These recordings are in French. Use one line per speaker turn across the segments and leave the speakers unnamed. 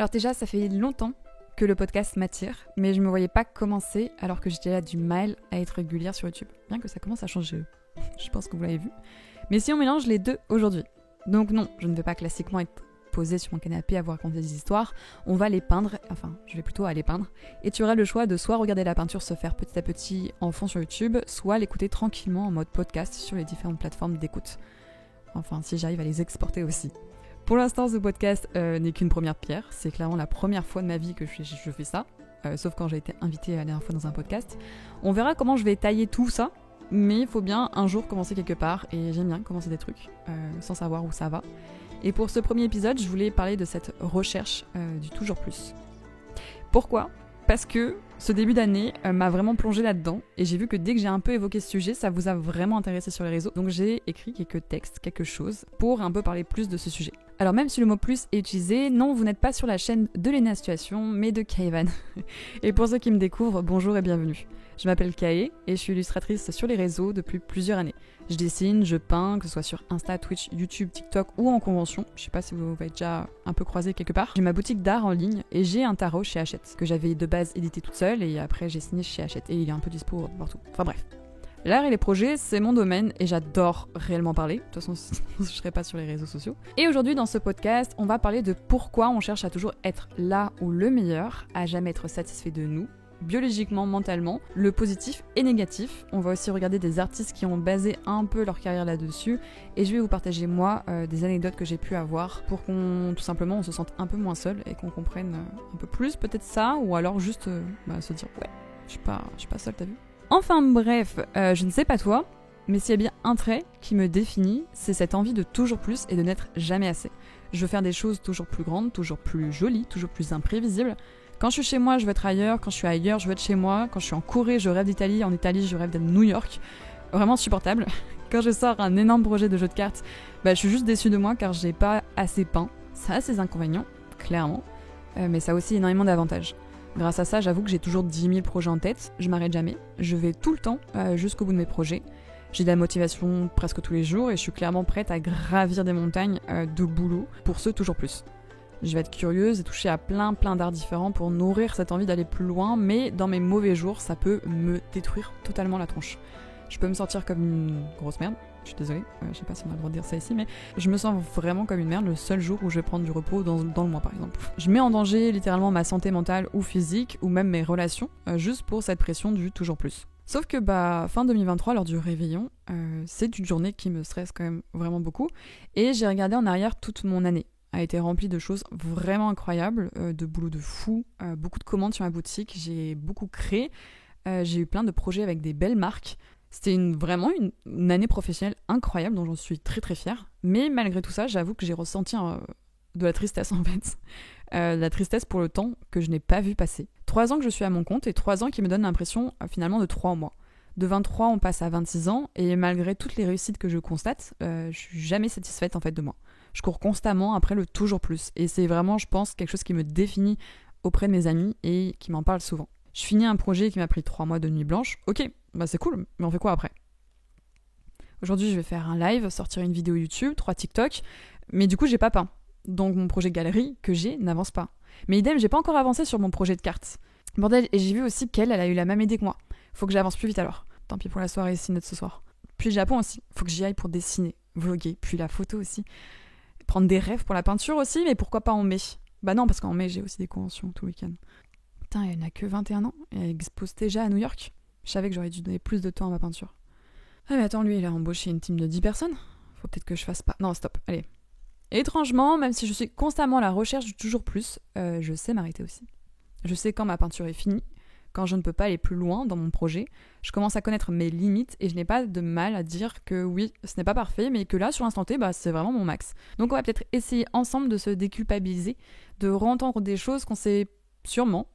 Alors déjà, ça fait longtemps que le podcast m'attire, mais je me voyais pas commencer alors que j'étais là du mal à être régulière sur YouTube. Bien que ça commence à changer, je pense que vous l'avez vu. Mais si on mélange les deux aujourd'hui. Donc non, je ne vais pas classiquement être posée sur mon canapé à vous raconter des histoires, on va les peindre, enfin je vais plutôt aller peindre, et tu auras le choix de soit regarder la peinture se faire petit à petit en fond sur YouTube, soit l'écouter tranquillement en mode podcast sur les différentes plateformes d'écoute. Enfin si j'arrive à les exporter aussi. Pour l'instant, ce podcast n'est qu'une première pierre. C'est clairement la première fois de ma vie que je fais ça, sauf quand j'ai été invitée la dernière fois dans un podcast. On verra comment je vais tailler tout ça, mais il faut bien un jour commencer quelque part, et j'aime bien commencer des trucs sans savoir où ça va. Et pour ce premier épisode, je voulais parler de cette recherche du toujours plus. Pourquoi ? Parce que ce début d'année m'a vraiment plongée là-dedans, et j'ai vu que dès que j'ai un peu évoqué ce sujet, ça vous a vraiment intéressé sur les réseaux. Donc j'ai écrit quelques textes, quelque chose, pour un peu parler plus de ce sujet. Alors même si le mot plus est utilisé, non, vous n'êtes pas sur la chaîne de Léna Situation, mais de Kaevan. Et pour ceux qui me découvrent, bonjour et bienvenue. Je m'appelle Kae et je suis illustratrice sur les réseaux depuis plusieurs années. Je dessine, je peins, que ce soit sur Insta, Twitch, YouTube, TikTok ou en convention. Je sais pas si vous avez déjà un peu croisé quelque part. J'ai ma boutique d'art en ligne et j'ai un tarot chez Hachette, que j'avais de base édité toute seule et après j'ai signé chez Hachette et il est un peu dispo partout. Enfin bref. L'art et les projets, c'est mon domaine et j'adore réellement parler. De toute façon, je serais pas sur les réseaux sociaux. Et aujourd'hui, dans ce podcast, on va parler de pourquoi on cherche à toujours être là ou le meilleur, à jamais être satisfait de nous, biologiquement, mentalement, le positif et négatif. On va aussi regarder des artistes qui ont basé un peu leur carrière là-dessus et je vais vous partager moi des anecdotes que j'ai pu avoir pour qu'on tout simplement on se sente un peu moins seul et qu'on comprenne un peu plus peut-être ça ou alors juste se dire ouais, je suis pas seule, t'as vu ? Enfin bref, je ne sais pas toi, mais s'il y a bien un trait qui me définit, c'est cette envie de toujours plus et de n'être jamais assez. Je veux faire des choses toujours plus grandes, toujours plus jolies, toujours plus imprévisibles. Quand je suis chez moi, je veux être ailleurs. Quand je suis ailleurs, je veux être chez moi. Quand je suis en Corée, je rêve d'Italie. En Italie, je rêve d'être New York. Vraiment supportable. Quand je sors un énorme projet de jeu de cartes, je suis juste déçue de moi car j'ai pas assez peint. Ça a ses inconvénients, clairement. Mais ça a aussi énormément d'avantages. Grâce à ça, j'avoue que j'ai toujours 10 000 projets en tête. Je m'arrête jamais. Je vais tout le temps jusqu'au bout de mes projets. J'ai de la motivation presque tous les jours et je suis clairement prête à gravir des montagnes de boulot pour ce toujours plus. Je vais être curieuse et toucher à plein d'arts différents pour nourrir cette envie d'aller plus loin, mais dans mes mauvais jours, ça peut me détruire totalement la tronche. Je peux me sentir comme une grosse merde, je suis désolée, je sais pas si on a le droit de dire ça ici, mais je me sens vraiment comme une merde le seul jour où je vais prendre du repos dans le mois par exemple. Je mets en danger littéralement ma santé mentale ou physique, ou même mes relations, juste pour cette pression du toujours plus. Sauf que fin 2023, lors du réveillon, c'est une journée qui me stresse quand même vraiment beaucoup, et j'ai regardé en arrière toute mon année. A été remplie de choses vraiment incroyables, de boulot de fou, beaucoup de commandes sur ma boutique, j'ai beaucoup créé, j'ai eu plein de projets avec des belles marques. C'était vraiment une année professionnelle incroyable dont j'en suis très très fière, mais malgré tout ça, j'avoue que j'ai ressenti de la tristesse en fait. De la tristesse pour le temps que je n'ai pas vu passer. 3 ans que je suis à mon compte et 3 ans qui me donnent l'impression finalement de 3 mois. De 23, on passe à 26 ans et malgré toutes les réussites que je constate, je suis jamais satisfaite en fait de moi. Je cours constamment après le toujours plus. Et c'est vraiment, je pense, quelque chose qui me définit auprès de mes amis et qui m'en parlent souvent. Je finis un projet qui m'a pris 3 mois de nuit blanche. Ok, c'est cool, mais on fait quoi après ? Aujourd'hui, je vais faire un live, sortir une vidéo YouTube, 3 TikTok, mais du coup, j'ai pas peint. Donc mon projet de galerie que j'ai n'avance pas. Mais idem, j'ai pas encore avancé sur mon projet de cartes. Bordel, et j'ai vu aussi qu'elle a eu la même idée que moi. Faut que j'avance plus vite alors. Tant pis pour la soirée ciné de ce soir. Puis le Japon aussi, faut que j'y aille pour dessiner, vlogger, puis la photo aussi. Prendre des rêves pour la peinture aussi, mais pourquoi pas en mai ? Bah non, parce qu'en mai, j'ai aussi des conventions tout le week-end. Putain, elle n'a que 21 ans et elle expose déjà à New York. Je savais que j'aurais dû donner plus de temps à ma peinture. Ah mais attends, lui, il a embauché une team de 10 personnes. Faut peut-être que je fasse pas... Non, stop, allez. Étrangement, même si je suis constamment à la recherche du toujours plus, je sais m'arrêter aussi. Je sais quand ma peinture est finie, quand je ne peux pas aller plus loin dans mon projet, je commence à connaître mes limites et je n'ai pas de mal à dire que oui, ce n'est pas parfait, mais que là, sur l'instant T, c'est vraiment mon max. Donc on va peut-être essayer ensemble de se déculpabiliser, de re-entendre des choses qu'on sait sûrement,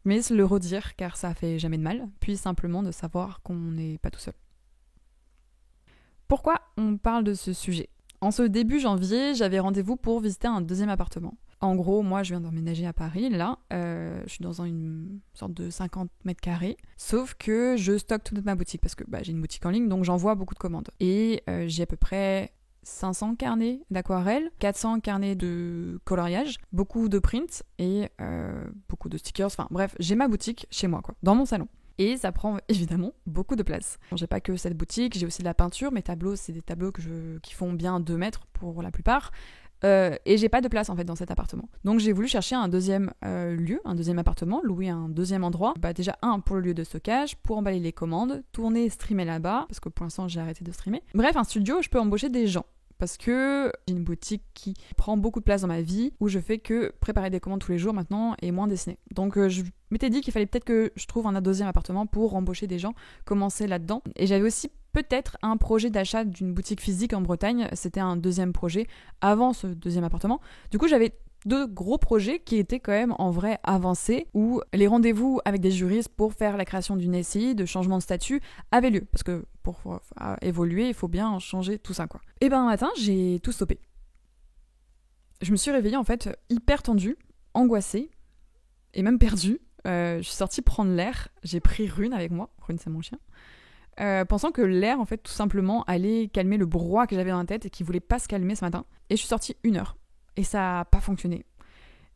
mais se le redire car ça fait jamais de mal, puis simplement de savoir qu'on n'est pas tout seul. Pourquoi on parle de ce sujet ? En ce début janvier, j'avais rendez-vous pour visiter un 2e appartement. En gros, moi, je viens d'emménager à Paris, là. Je suis dans une sorte de 50 mètres carrés. Sauf que je stocke toute ma boutique parce que j'ai une boutique en ligne, donc j'envoie beaucoup de commandes. Et j'ai à peu près 500 carnets d'aquarelle, 400 carnets de coloriage, beaucoup de prints et beaucoup de stickers. Enfin bref, j'ai ma boutique chez moi, quoi, dans mon salon. Et ça prend évidemment beaucoup de place. J'ai pas que cette boutique, j'ai aussi de la peinture. Mes tableaux, c'est des tableaux qui font bien 2 mètres pour la plupart. Et j'ai pas de place en fait dans cet appartement. Donc j'ai voulu chercher un deuxième lieu, un deuxième appartement, louer un deuxième endroit. Déjà pour le lieu de stockage, pour emballer les commandes, tourner, streamer là-bas, parce que pour l'instant j'ai arrêté de streamer. Bref, un studio où je peux embaucher des gens. Parce que j'ai une boutique qui prend beaucoup de place dans ma vie, où je fais que préparer des commandes tous les jours maintenant et moins dessiner. Donc je m'étais dit qu'il fallait peut-être que je trouve un deuxième appartement pour embaucher des gens, commencer là-dedans. Et j'avais aussi peut-être un projet d'achat d'une boutique physique en Bretagne. C'était un deuxième projet avant ce deuxième appartement. Du coup, j'avais 2 gros projets qui étaient quand même en vrai avancés, où les rendez-vous avec des juristes pour faire la création d'une SCI, de changement de statut, avaient lieu. Parce que pour évoluer, il faut bien changer tout ça, quoi. Et un matin, j'ai tout stoppé. Je me suis réveillée en fait hyper tendue, angoissée et même perdue. Je suis sortie prendre l'air, j'ai pris Rune avec moi, Rune c'est mon chien, pensant que l'air en fait tout simplement allait calmer le brouhaha que j'avais dans la tête et qui voulait pas se calmer ce matin. Et je suis sortie 1 heure. Et ça a pas fonctionné.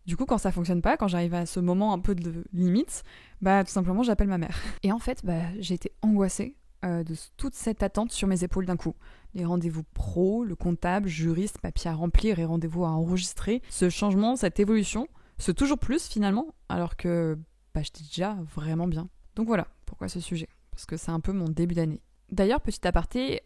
Du coup, quand ça fonctionne pas, quand j'arrive à ce moment un peu de limite, tout simplement j'appelle ma mère. Et en fait, j'ai été angoissée de toute cette attente sur mes épaules d'un coup. Les rendez-vous pro, le comptable, juriste, papier à remplir et rendez-vous à enregistrer. Ce changement, cette évolution, ce toujours plus finalement, alors que j'étais déjà vraiment bien. Donc voilà, pourquoi ce sujet ? Parce que c'est un peu mon début d'année. D'ailleurs, petit aparté,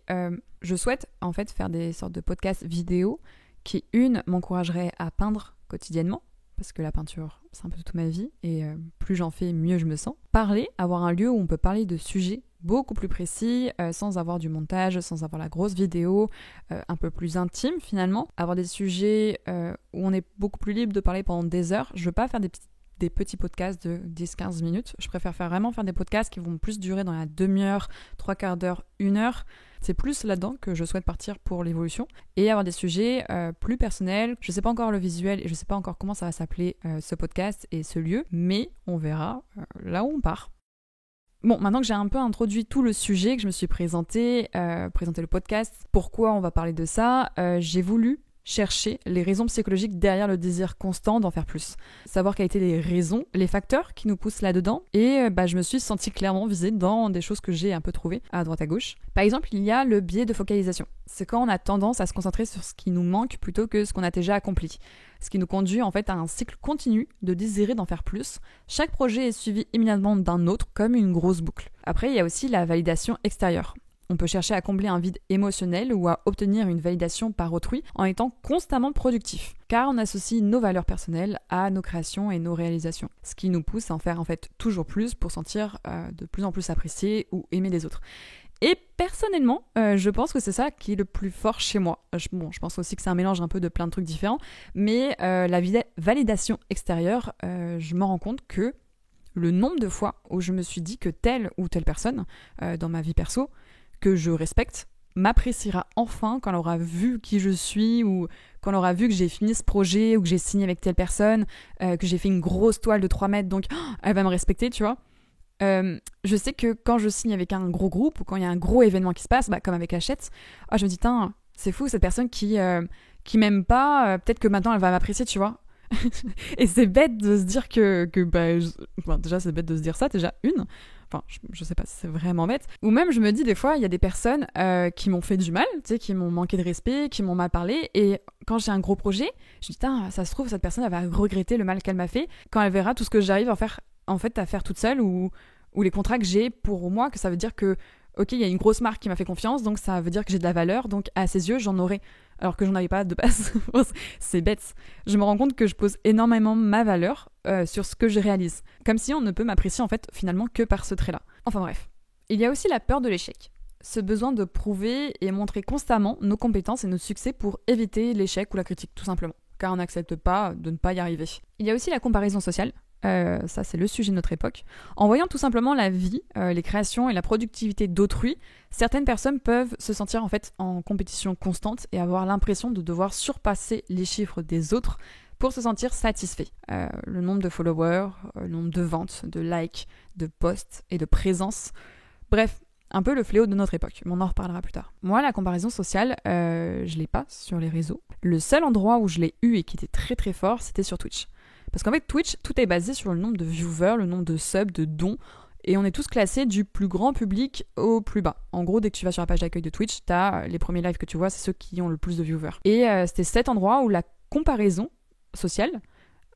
je souhaite en fait faire des sortes de podcasts vidéo qui, m'encouragerait à peindre quotidiennement, parce que la peinture, c'est un peu toute ma vie, et plus j'en fais, mieux je me sens. Parler, avoir un lieu où on peut parler de sujets beaucoup plus précis, sans avoir du montage, sans avoir la grosse vidéo, un peu plus intime finalement. Avoir des sujets où on est beaucoup plus libre de parler pendant des heures. Je veux pas faire des petits podcasts de 10-15 minutes. Je préfère vraiment faire des podcasts qui vont plus durer dans la demi-heure, 3/4 d'heure, 1 heure. C'est plus là-dedans que je souhaite partir pour l'évolution. Et avoir des sujets plus personnels. Je sais pas encore le visuel et je sais pas encore comment ça va s'appeler ce podcast et ce lieu, mais on verra là où on part. Bon, maintenant que j'ai un peu introduit tout le sujet, que je me suis présenté le podcast, pourquoi on va parler de ça, j'ai voulu chercher les raisons psychologiques derrière le désir constant d'en faire plus. Savoir quelles étaient les raisons, les facteurs qui nous poussent là-dedans. Et je me suis sentie clairement visée dans des choses que j'ai un peu trouvées à droite à gauche. Par exemple, il y a le biais de focalisation. C'est quand on a tendance à se concentrer sur ce qui nous manque plutôt que ce qu'on a déjà accompli. Ce qui nous conduit en fait à un cycle continu de désirer d'en faire plus. Chaque projet est suivi immédiatement d'un autre, comme une grosse boucle. Après, il y a aussi la validation extérieure. On peut chercher à combler un vide émotionnel ou à obtenir une validation par autrui en étant constamment productif. Car on associe nos valeurs personnelles à nos créations et nos réalisations. Ce qui nous pousse à en faire en fait toujours plus pour sentir de plus en plus apprécié ou aimé des autres. Et personnellement, je pense que c'est ça qui est le plus fort chez moi. Je pense aussi que c'est un mélange un peu de plein de trucs différents, mais la validation extérieure, je me rends compte que le nombre de fois où je me suis dit que telle ou telle personne dans ma vie perso, que je respecte, m'appréciera enfin quand elle aura vu qui je suis ou quand elle aura vu que j'ai fini ce projet ou que j'ai signé avec telle personne, que j'ai fait une grosse toile de 3 mètres, donc elle va me respecter, tu vois. Je sais que quand je signe avec un gros groupe ou quand il y a un gros événement qui se passe, comme avec Hachette, je me dis, c'est fou, cette personne qui m'aime pas, peut-être que maintenant elle va m'apprécier, tu vois. Et c'est bête de se dire déjà c'est bête de se dire ça, déjà Enfin, je sais pas si c'est vraiment bête. Ou même, je me dis des fois, il y a des personnes qui m'ont fait du mal, tu sais, qui m'ont manqué de respect, qui m'ont mal parlé. Et quand j'ai un gros projet, je dis, ça se trouve, cette personne, elle va regretter le mal qu'elle m'a fait quand elle verra tout ce que j'arrive à faire toute seule ou les contrats que j'ai pour moi, que ça veut dire que, ok, il y a une grosse marque qui m'a fait confiance, donc ça veut dire que j'ai de la valeur, donc à ses yeux, j'en aurai. Alors que j'en avais pas de base. C'est bête. Je me rends compte que je pose énormément ma valeur sur ce que je réalise. Comme si on ne peut m'apprécier en fait finalement que par ce trait-là. Enfin bref. Il y a aussi la peur de l'échec. Ce besoin de prouver et montrer constamment nos compétences et nos succès pour éviter l'échec ou la critique tout simplement. Car on n'accepte pas de ne pas y arriver. Il y a aussi la comparaison sociale. Ça c'est le sujet de notre époque. En voyant tout simplement la vie, les créations et la productivité d'autrui, certaines personnes peuvent se sentir en fait en compétition constante et avoir l'impression de devoir surpasser les chiffres des autres pour se sentir satisfait. Le nombre de followers, le nombre de ventes, de likes, de posts et de présences. Bref, un peu le fléau de notre époque, mais on en reparlera plus tard. Moi, la comparaison sociale, je l'ai pas sur les réseaux. Le seul endroit où je l'ai eu et qui était très très fort, c'était sur Twitch. Parce qu'en fait, Twitch, tout est basé sur le nombre de viewers, le nombre de subs, de dons, et on est tous classés du plus grand public au plus bas. En gros, dès que tu vas sur la page d'accueil de Twitch, t'as les premiers lives que tu vois, c'est ceux qui ont le plus de viewers. Et c'était cet endroit où la comparaison sociale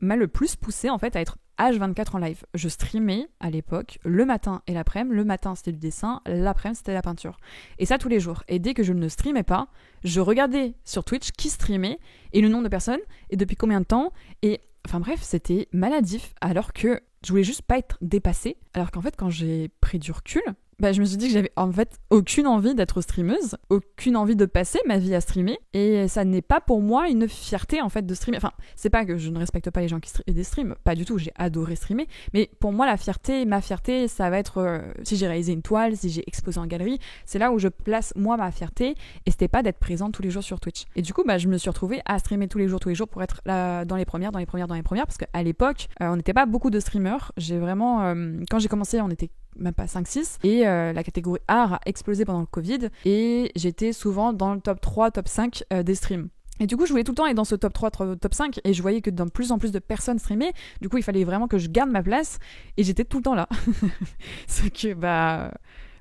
m'a le plus poussé en fait à être H24 en live. Je streamais à l'époque le matin et l'après-midi. Le matin c'était du dessin, l'après-midi c'était la peinture. Et ça tous les jours. Et dès que je ne streamais pas, je regardais sur Twitch qui streamait et le nombre de personnes et depuis combien de temps. Et enfin bref, c'était maladif alors que je voulais juste pas être dépassée. Alors qu'en fait quand j'ai pris du recul, je me suis dit que j'avais en fait aucune envie d'être streameuse, aucune envie de passer ma vie à streamer, et ça n'est pas pour moi une fierté en fait de streamer. Enfin, c'est pas que je ne respecte pas les gens qui streament, pas du tout, j'ai adoré streamer, mais pour moi ma fierté, ça va être si j'ai réalisé une toile, si j'ai exposé en galerie, c'est là où je place moi ma fierté, et c'était pas d'être présente tous les jours sur Twitch. Et du coup, je me suis retrouvée à streamer tous les jours pour être là dans les premières, parce qu'à l'époque, on n'était pas beaucoup de streamers. J'ai vraiment, quand j'ai commencé, on était même pas 5-6, et la catégorie art a explosé pendant le Covid, et j'étais souvent dans le top 3, top 5 des streams. Et du coup, je voulais tout le temps être dans ce top 3, top 5, et je voyais que de plus en plus de personnes streamaient, du coup, il fallait vraiment que je garde ma place, et j'étais tout le temps là. C'est que,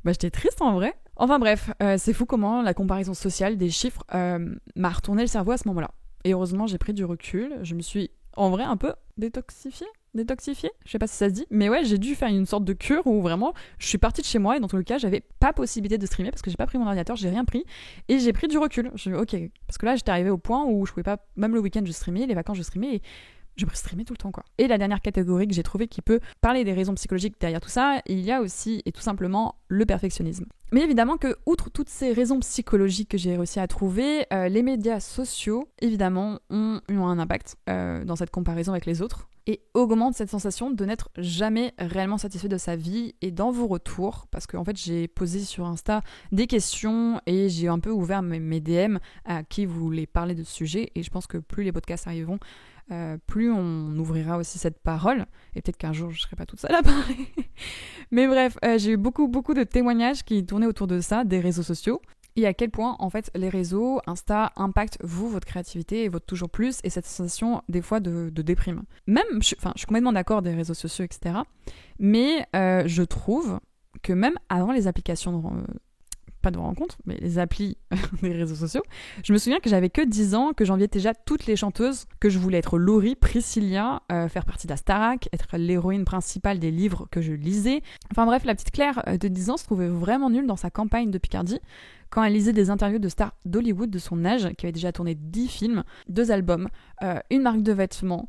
j'étais triste en vrai. Enfin bref, c'est fou comment la comparaison sociale des chiffres m'a retourné le cerveau à ce moment-là. Et heureusement, j'ai pris du recul, je me suis en vrai un peu détoxifiée, je sais pas si ça se dit, mais ouais, j'ai dû faire une sorte de cure où vraiment je suis partie de chez moi et dans tous les cas j'avais pas possibilité de streamer parce que j'ai pas pris mon ordinateur, j'ai rien pris et j'ai pris du recul. Je ok, parce que là j'étais arrivée au point où je pouvais pas, même le week-end je streamais, les vacances je streamais et je peux streamer tout le temps quoi. Et la dernière catégorie que j'ai trouvée qui peut parler des raisons psychologiques derrière tout ça, il y a aussi et tout simplement le perfectionnisme. Mais évidemment que, outre toutes ces raisons psychologiques que j'ai réussi à trouver, les médias sociaux, évidemment, ont un impact dans cette comparaison avec les autres et augmentent cette sensation de n'être jamais réellement satisfait de sa vie. Et dans vos retours, parce qu'en fait j'ai posé sur Insta des questions et j'ai un peu ouvert mes DM à qui voulait parler de ce sujet, et je pense que plus les podcasts arriveront, plus on ouvrira aussi cette parole, et peut-être qu'un jour je serai pas toute seule à parler. Mais bref, j'ai eu beaucoup de témoignages qui tournaient autour de ça, des réseaux sociaux, et à quel point en fait les réseaux, Insta, impactent votre créativité et votre toujours plus, et cette sensation des fois de déprime. Même, je suis complètement d'accord des réseaux sociaux, etc. Mais je trouve que même avant les applications pas de rencontres, mais les applis des réseaux sociaux, je me souviens que j'avais que 10 ans, que j'enviais déjà toutes les chanteuses, que je voulais être Laurie, Priscilla, faire partie de la Starac, être l'héroïne principale des livres que je lisais. Enfin bref, la petite Claire de 10 ans se trouvait vraiment nulle dans sa campagne de Picardie quand elle lisait des interviews de stars d'Hollywood de son âge, qui avait déjà tourné 10 films, 2 albums, une marque de vêtements.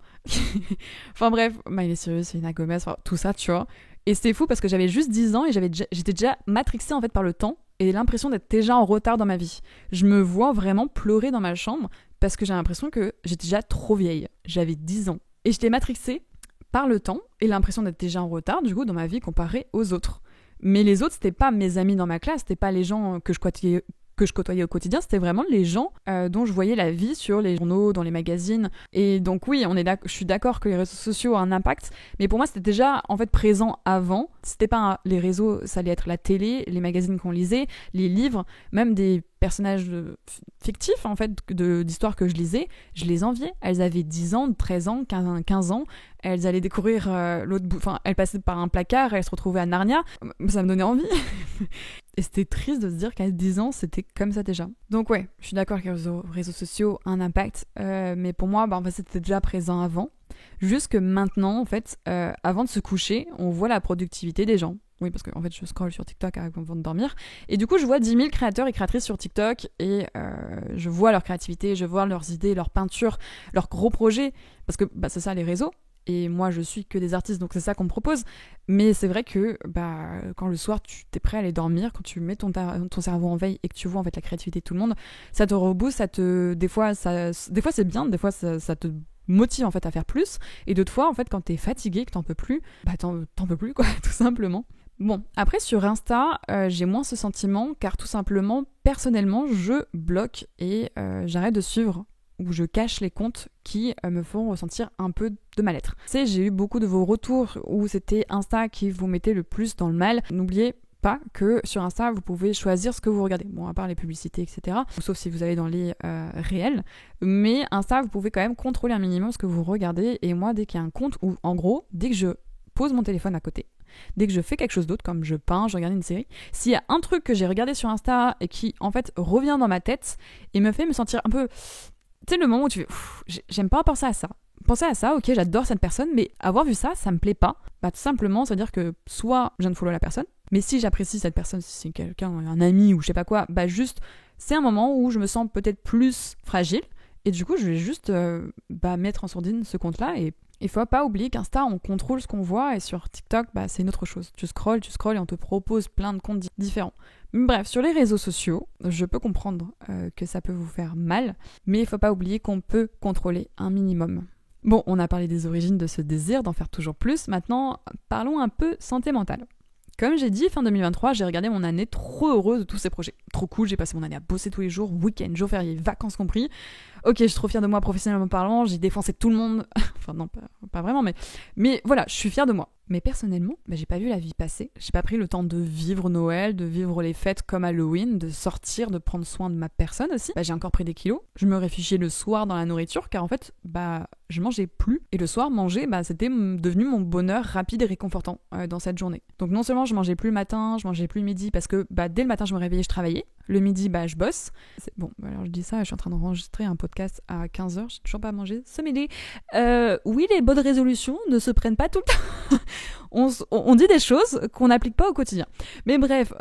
Enfin bref, Miley Cyrus, Selena Gomez, tout ça, tu vois. Et c'était fou parce que j'avais juste 10 ans et j'étais déjà matrixée en fait par le temps et l'impression d'être déjà en retard dans ma vie. Je me vois vraiment pleurer dans ma chambre parce que j'ai l'impression que j'étais déjà trop vieille. J'avais 10 ans. Et j'étais matrixée par le temps et l'impression d'être déjà en retard du coup dans ma vie comparée aux autres. Mais les autres, c'était pas mes amis dans ma classe, c'était pas les gens que je côtoyais au quotidien, c'était vraiment les gens dont je voyais la vie sur les journaux, dans les magazines. Et donc oui, je suis d'accord que les réseaux sociaux ont un impact, mais pour moi c'était déjà en fait présent avant. C'était pas les réseaux, ça allait être la télé, les magazines qu'on lisait, les livres, même des personnages fictifs en fait d'histoires que je lisais, je les enviais. Elles avaient 10 ans, 13 ans, 15 ans, elles allaient découvrir l'autre bout, enfin elles passaient par un placard, elles se retrouvaient à Narnia, ça me donnait envie. Et c'était triste de se dire qu'à 10 ans c'était comme ça déjà. Donc ouais, je suis d'accord que les réseaux sociaux ont un impact, mais pour moi en fait, c'était déjà présent avant. Juste que maintenant en fait, avant de se coucher, on voit la productivité des gens. Oui, parce que en fait, je scrolle sur TikTok avant de dormir. Et du coup, je vois 10 000 créateurs et créatrices sur TikTok et je vois leur créativité, je vois leurs idées, leurs peintures, leurs gros projets. Parce que c'est ça les réseaux. Et moi, je suis que des artistes, donc c'est ça qu'on me propose. Mais c'est vrai que quand le soir, tu t'es prêt à aller dormir, quand tu mets ton cerveau en veille et que tu vois en fait la créativité de tout le monde, ça te rebooste, des fois c'est bien, des fois ça te motive en fait à faire plus. Et d'autres fois, en fait, quand t'es fatigué, que t'en peux plus, t'en peux plus quoi, tout simplement. Bon, après sur Insta, j'ai moins ce sentiment car tout simplement, personnellement, je bloque et j'arrête de suivre ou je cache les comptes qui me font ressentir un peu de mal-être. J'ai eu beaucoup de vos retours où c'était Insta qui vous mettait le plus dans le mal. N'oubliez pas que sur Insta, vous pouvez choisir ce que vous regardez. Bon, à part les publicités, etc. Sauf si vous allez dans les réels. Mais Insta, vous pouvez quand même contrôler un minimum ce que vous regardez. Et moi, dès qu'il y a un compte où, en gros, dès que je pose mon téléphone à côté, dès que je fais quelque chose d'autre, comme je peins, je regarde une série, s'il y a un truc que j'ai regardé sur Insta et qui, en fait, revient dans ma tête et me fait me sentir un peu... Tu sais, le moment où tu fais, j'aime pas penser à ça. Penser à ça, ok, j'adore cette personne, mais avoir vu ça, ça me plaît pas. Bah, tout simplement, ça veut dire que soit je viens de follow la personne, mais si j'apprécie cette personne, si c'est quelqu'un, un ami ou je sais pas quoi, bah juste, c'est un moment où je me sens peut-être plus fragile, et du coup, je vais juste mettre en sourdine ce compte-là, et il faut pas oublier qu'Insta, on contrôle ce qu'on voit, et sur TikTok, bah c'est une autre chose. Tu scrolles, et on te propose plein de comptes différents. Bref, sur les réseaux sociaux, je peux comprendre que ça peut vous faire mal, mais il faut pas oublier qu'on peut contrôler un minimum. Bon, on a parlé des origines de ce désir d'en faire toujours plus, maintenant parlons un peu santé mentale. Comme j'ai dit, fin 2023, j'ai regardé mon année trop heureuse de tous ces projets. Trop cool, j'ai passé mon année à bosser tous les jours, week-end, jours fériés, vacances compris. Ok, je suis trop fière de moi professionnellement parlant, j'ai défoncé tout le monde. Enfin non, pas vraiment, mais voilà, je suis fière de moi. Mais personnellement, j'ai pas vu la vie passer. J'ai pas pris le temps de vivre Noël, de vivre les fêtes comme Halloween, de sortir, de prendre soin de ma personne aussi. J'ai encore pris des kilos. Je me réfugiais le soir dans la nourriture car en fait, je mangeais plus. Et le soir, manger, c'était devenu mon bonheur rapide et réconfortant dans cette journée. Donc non seulement je mangeais plus le matin, je mangeais plus le midi parce que dès le matin je me réveillais, je travaillais. Le midi, je bosse. Bon, alors je dis ça, je suis en train d'enregistrer un podcast à 15h, j'ai toujours pas mangé ce midi. Oui, les bonnes résolutions ne se prennent pas tout le temps. on dit des choses qu'on n'applique pas au quotidien. Mais bref,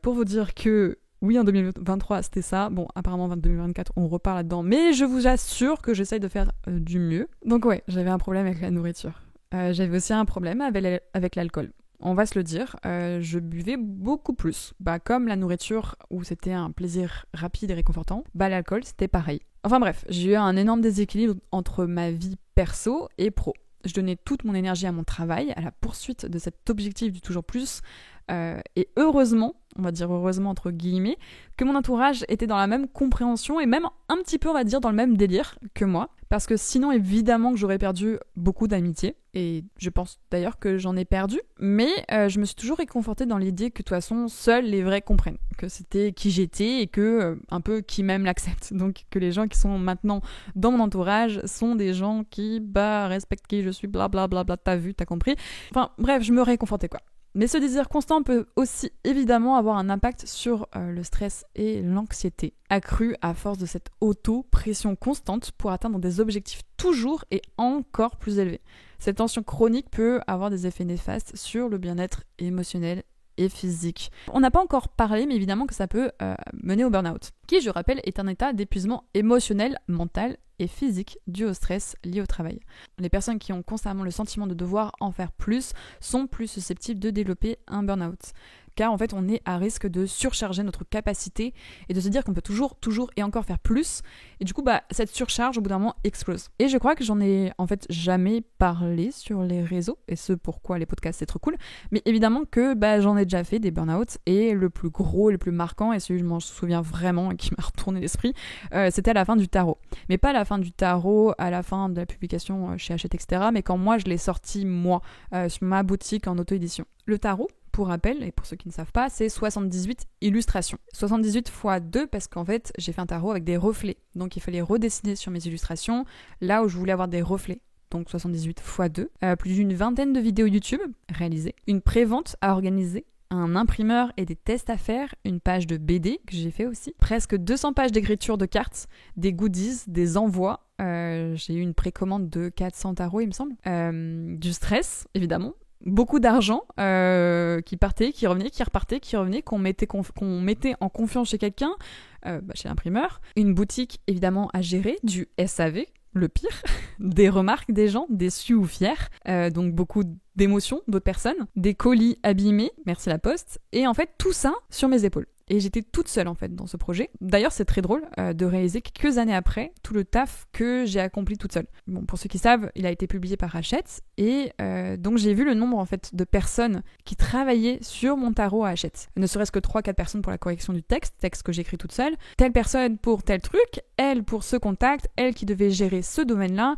pour vous dire que oui, en 2023, c'était ça. Bon, apparemment, en 2024, on repart là-dedans. Mais je vous assure que j'essaye de faire du mieux. Donc ouais, j'avais un problème avec la nourriture. J'avais aussi un problème avec l'alcool. On va se le dire, je buvais beaucoup plus. Comme la nourriture, où c'était un plaisir rapide et réconfortant, l'alcool, c'était pareil. Enfin bref, j'ai eu un énorme déséquilibre entre ma vie perso et pro. Je donnais toute mon énergie à mon travail, à la poursuite de cet objectif du toujours plus. Et heureusement, on va dire heureusement entre guillemets, que mon entourage était dans la même compréhension et même un petit peu, on va dire, dans le même délire que moi. Parce que sinon, évidemment que j'aurais perdu beaucoup d'amitié. Et je pense d'ailleurs que j'en ai perdu. Mais je me suis toujours réconfortée dans l'idée que de toute façon, seuls les vrais comprennent. Que c'était qui j'étais et que un peu qui m'aime l'accepte. Donc que les gens qui sont maintenant dans mon entourage sont des gens qui respectent qui je suis, blablabla, t'as vu, t'as compris. Enfin bref, je me réconfortais quoi. Mais ce désir constant peut aussi évidemment avoir un impact sur le stress et l'anxiété, accrue à force de cette auto-pression constante pour atteindre des objectifs toujours et encore plus élevés. Cette tension chronique peut avoir des effets néfastes sur le bien-être émotionnel et physique. On n'a pas encore parlé, mais évidemment que ça peut mener au burn-out, qui, je rappelle, est un état d'épuisement émotionnel, mental et physique dû au stress lié au travail. Les personnes qui ont constamment le sentiment de devoir en faire plus sont plus susceptibles de développer un burn-out. Car en fait, on est à risque de surcharger notre capacité et de se dire qu'on peut toujours et encore faire plus. Et du coup, cette surcharge, au bout d'un moment, explose. Et je crois que j'en ai en fait jamais parlé sur les réseaux, et ce pourquoi les podcasts, c'est trop cool. Mais évidemment que j'en ai déjà fait des burn-out, et le plus gros, le plus marquant, et celui que je m'en souviens vraiment et qui m'a retourné l'esprit, c'était à la fin du tarot. Mais pas à la fin du tarot, à la fin de la publication chez Hachette, etc., mais quand moi, je l'ai sorti, moi, sur ma boutique en auto-édition. Le tarot, pour rappel, et pour ceux qui ne savent pas, c'est 78 illustrations. 78 x 2 parce qu'en fait, j'ai fait un tarot avec des reflets. Donc il fallait redessiner sur mes illustrations là où je voulais avoir des reflets. Donc 78 x 2. Plus d'une vingtaine de vidéos YouTube réalisées. Une pré-vente à organiser. Un imprimeur et des tests à faire, une page de BD que j'ai fait aussi, presque 200 pages d'écriture de cartes, des goodies, des envois, j'ai eu une précommande de 400 tarots il me semble, du stress évidemment, beaucoup d'argent qui partait, qui revenait, qui repartait, qui revenait, qu'on mettait en confiance chez quelqu'un, chez l'imprimeur, une boutique évidemment à gérer, du SAV, le pire, des remarques des gens, déçus ou fiers, donc beaucoup d'émotions d'autres personnes, des colis abîmés, merci la poste, et en fait tout ça sur mes épaules. Et j'étais toute seule en fait dans ce projet. D'ailleurs c'est très drôle de réaliser quelques années après tout le taf que j'ai accompli toute seule. Bon, pour ceux qui savent, il a été publié par Hachette et donc j'ai vu le nombre en fait de personnes qui travaillaient sur mon tarot à Hachette. Ne serait-ce que 3-4 personnes pour la correction du texte que j'écris toute seule, telle personne pour tel truc, elle pour ce contact, elle qui devait gérer ce domaine-là,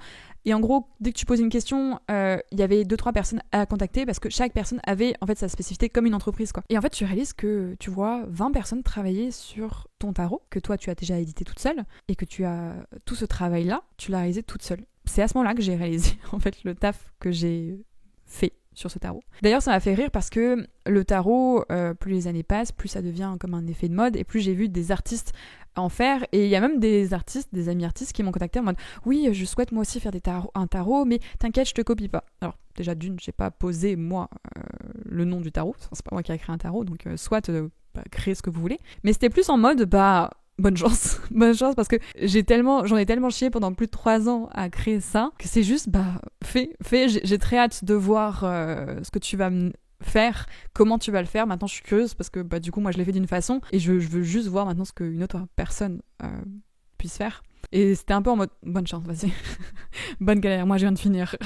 Et en gros, dès que tu posais une question, il y avait 2-3 personnes à contacter parce que chaque personne avait en fait sa spécificité comme une entreprise, quoi. Et en fait, tu réalises que tu vois 20 personnes travailler sur ton tarot, que toi tu as déjà édité toute seule, et que tu as tout ce travail-là, tu l'as réalisé toute seule. C'est à ce moment-là que j'ai réalisé en fait le taf que j'ai fait sur ce tarot. D'ailleurs, ça m'a fait rire parce que le tarot, plus les années passent, plus ça devient comme un effet de mode, et plus j'ai vu des artistes en faire, et il y a même des amis artistes qui m'ont contacté en mode oui, je souhaite moi aussi faire un tarot, mais t'inquiète, je te copie pas. Alors déjà d'une, j'ai pas posé moi le nom du tarot, c'est pas moi qui ai créé un tarot, donc soit créez ce que vous voulez, mais c'était plus en mode bonne chance, bonne chance, parce que j'en ai tellement chié pendant plus de 3 ans à créer ça, que c'est juste, fais, j'ai très hâte de voir ce que tu vas faire, comment tu vas le faire. Maintenant je suis curieuse parce que du coup moi je l'ai fait d'une façon, et je veux juste voir maintenant ce qu'une autre personne puisse faire. Et c'était un peu en mode bonne chance, vas-y. Bonne galère, moi je viens de finir.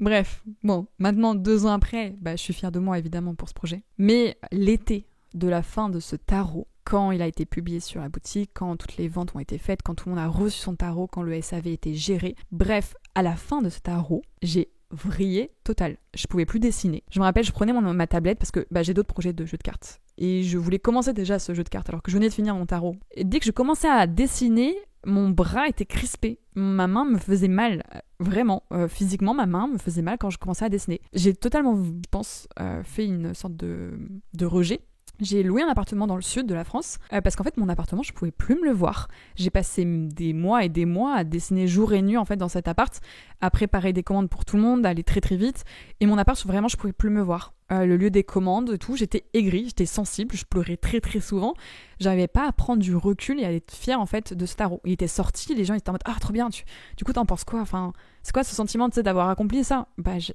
Bref, bon, maintenant 2 ans après, je suis fière de moi évidemment pour ce projet. Mais l'été de la fin de ce tarot, quand il a été publié sur la boutique, quand toutes les ventes ont été faites, quand tout le monde a reçu son tarot, quand le SAV était géré, bref, à la fin de ce tarot, j'ai vrillé total. Je pouvais plus dessiner. Je me rappelle, je prenais ma tablette parce que j'ai d'autres projets de jeux de cartes. Et je voulais commencer déjà ce jeu de cartes alors que je venais de finir mon tarot. Et dès que je commençais à dessiner, mon bras était crispé. Ma main me faisait mal. Vraiment, physiquement, ma main me faisait mal quand je commençais à dessiner. J'ai totalement, je pense, fait une sorte de rejet. J'ai loué un appartement dans le sud de la France parce qu'en fait mon appartement je pouvais plus me le voir. J'ai passé des mois et des mois à dessiner jour et nuit en fait dans cet appart, à préparer des commandes pour tout le monde, à aller très très vite, et mon appart vraiment je pouvais plus me voir. Le lieu des commandes et tout, j'étais aigrie, j'étais sensible, je pleurais très très souvent. J'arrivais pas à prendre du recul et à être fière en fait de ce tarot. Il était sorti, les gens étaient en mode trop bien, du coup t'en penses quoi, enfin c'est quoi ce sentiment d'avoir accompli ça?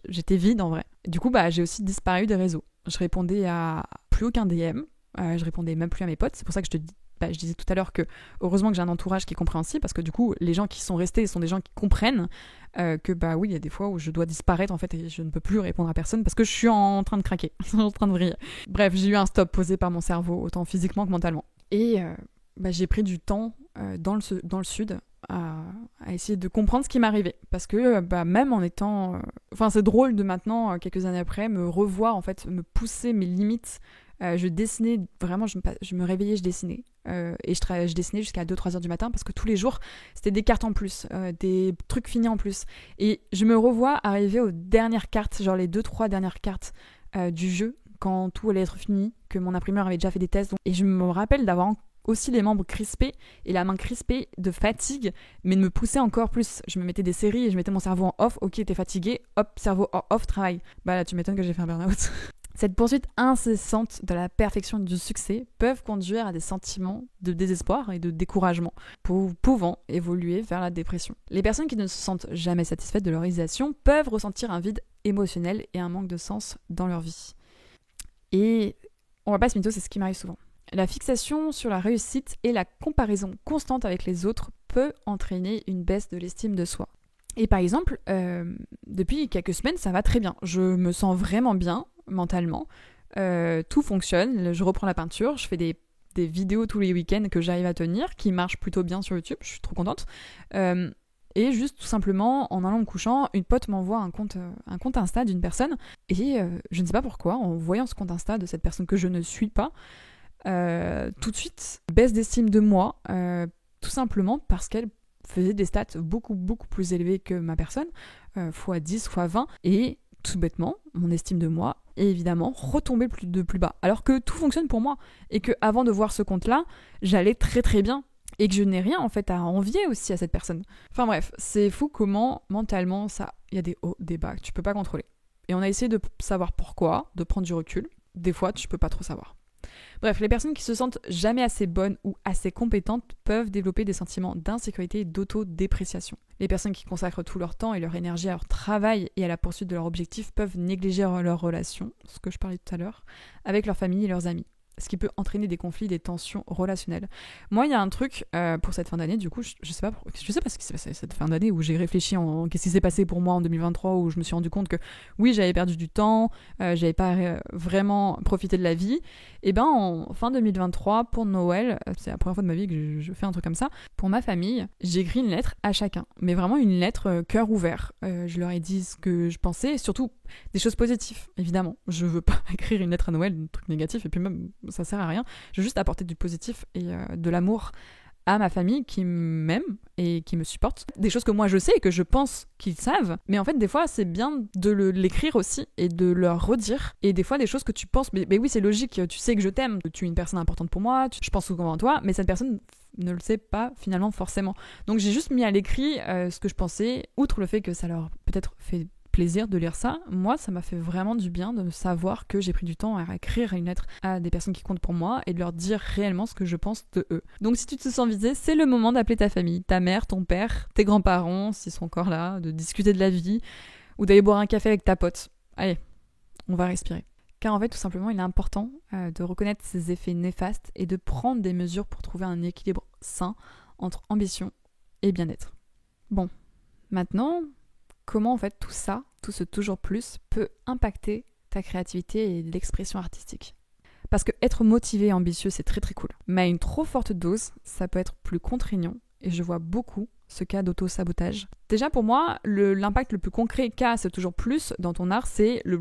J'étais vide en vrai. Du coup j'ai aussi disparu des réseaux. Je répondais à plus aucun DM, je répondais même plus à mes potes. C'est pour ça que je disais tout à l'heure que heureusement que j'ai un entourage qui est compréhensible, parce que du coup les gens qui sont restés sont des gens qui comprennent que oui, il y a des fois où je dois disparaître en fait et je ne peux plus répondre à personne parce que je suis en train de craquer, en train de vriller. Bref, j'ai eu un stop posé par mon cerveau, autant physiquement que mentalement. Et j'ai pris du temps dans le sud à essayer de comprendre ce qui m'arrivait, parce que même en étant c'est drôle de maintenant quelques années après me revoir en fait, me pousser mes limites. Je dessinais vraiment, je me réveillais, je dessinais et je dessinais jusqu'à 2-3 heures du matin parce que tous les jours c'était des cartes en plus, des trucs finis en plus, et je me revois arriver aux dernières cartes, genre les 2-3 dernières cartes du jeu, quand tout allait être fini, que mon imprimeur avait déjà fait des tests, et je me rappelle d'avoir aussi les membres crispés et la main crispée de fatigue, mais de me pousser encore plus. Je me mettais des séries et je mettais mon cerveau en off. Ok, t'es fatigué, hop, cerveau en off, travail. Là, tu m'étonnes que j'ai fait un burn-out. Cette poursuite incessante de la perfection et du succès peuvent conduire à des sentiments de désespoir et de découragement, pouvant évoluer vers la dépression. Les personnes qui ne se sentent jamais satisfaites de leur réalisation peuvent ressentir un vide émotionnel et un manque de sens dans leur vie. Et on va pas se mytho, c'est ce qui m'arrive souvent. La fixation sur la réussite et la comparaison constante avec les autres peut entraîner une baisse de l'estime de soi. Et par exemple, depuis quelques semaines, ça va très bien. Je me sens vraiment bien mentalement. Tout fonctionne. Je reprends la peinture. Je fais des vidéos tous les week-ends que j'arrive à tenir, qui marchent plutôt bien sur YouTube. Je suis trop contente. Et juste tout simplement, en allant me couchant, une pote m'envoie un compte Insta d'une personne. Et je ne sais pas pourquoi, en voyant ce compte Insta de cette personne que je ne suis pas, tout de suite, baisse d'estime de moi, tout simplement parce qu'elle faisait des stats beaucoup beaucoup plus élevées que ma personne, x10, x20, et tout bêtement, mon estime de moi est évidemment retombée de plus bas, alors que tout fonctionne pour moi, et que avant de voir ce compte-là, j'allais très très bien, et que je n'ai rien en fait à envier aussi à cette personne. Enfin bref, c'est fou comment mentalement il y a des hauts, des bas que tu peux pas contrôler. Et on a essayé de savoir pourquoi, de prendre du recul. Des fois, tu peux pas trop savoir. Bref, les personnes qui se sentent jamais assez bonnes ou assez compétentes peuvent développer des sentiments d'insécurité et d'autodépréciation. Les personnes qui consacrent tout leur temps et leur énergie à leur travail et à la poursuite de leurs objectifs peuvent négliger leurs relations, ce que je parlais tout à l'heure, avec leur famille et leurs amis. ce qui peut entraîner des conflits, des tensions relationnelles. Moi, il y a un truc pour cette fin d'année, du coup, je sais pas ce qui s'est passé cette fin d'année où j'ai réfléchi qu'est-ce qui s'est passé pour moi en 2023, où je me suis rendu compte que oui, j'avais perdu du temps, j'avais pas vraiment profité de la vie. Et ben en fin 2023, pour Noël, c'est la première fois de ma vie que je fais un truc comme ça, pour ma famille, j'ai écrit une lettre à chacun, mais vraiment une lettre cœur ouvert. Je leur ai dit ce que je pensais, et surtout des choses positives, évidemment. Je veux pas écrire une lettre à Noël, un truc négatif, et puis même ça sert à rien. Je veux juste apporter du positif et de l'amour à ma famille qui m'aime et qui me supporte. Des choses que moi je sais et que je pense qu'ils savent, mais en fait des fois c'est bien de l'écrire aussi et de leur redire. Et des fois des choses que tu penses, mais oui c'est logique, tu sais que je t'aime, tu es une personne importante pour moi, je pense souvent à toi, mais cette personne ne le sait pas finalement forcément. Donc j'ai juste mis à l'écrit ce que je pensais, outre le fait que ça leur peut-être fait plaisir de lire ça. Moi, ça m'a fait vraiment du bien de savoir que j'ai pris du temps à écrire une lettre à des personnes qui comptent pour moi et de leur dire réellement ce que je pense de eux. Donc si tu te sens visé, c'est le moment d'appeler ta famille, ta mère, ton père, tes grands-parents, s'ils sont encore là, de discuter de la vie ou d'aller boire un café avec ta pote. Allez, on va respirer. Car en fait, tout simplement, il est important de reconnaître ces effets néfastes et de prendre des mesures pour trouver un équilibre sain entre ambition et bien-être. Bon, maintenant, comment en fait tout ça, tout ce toujours plus, peut impacter ta créativité et l'expression artistique. Parce que être motivé et ambitieux, c'est très très cool. Mais à une trop forte dose, ça peut être plus contraignant et je vois beaucoup ce cas d'auto-sabotage. Déjà pour moi, l'impact le plus concret qu'a ce toujours plus dans ton art, c'est le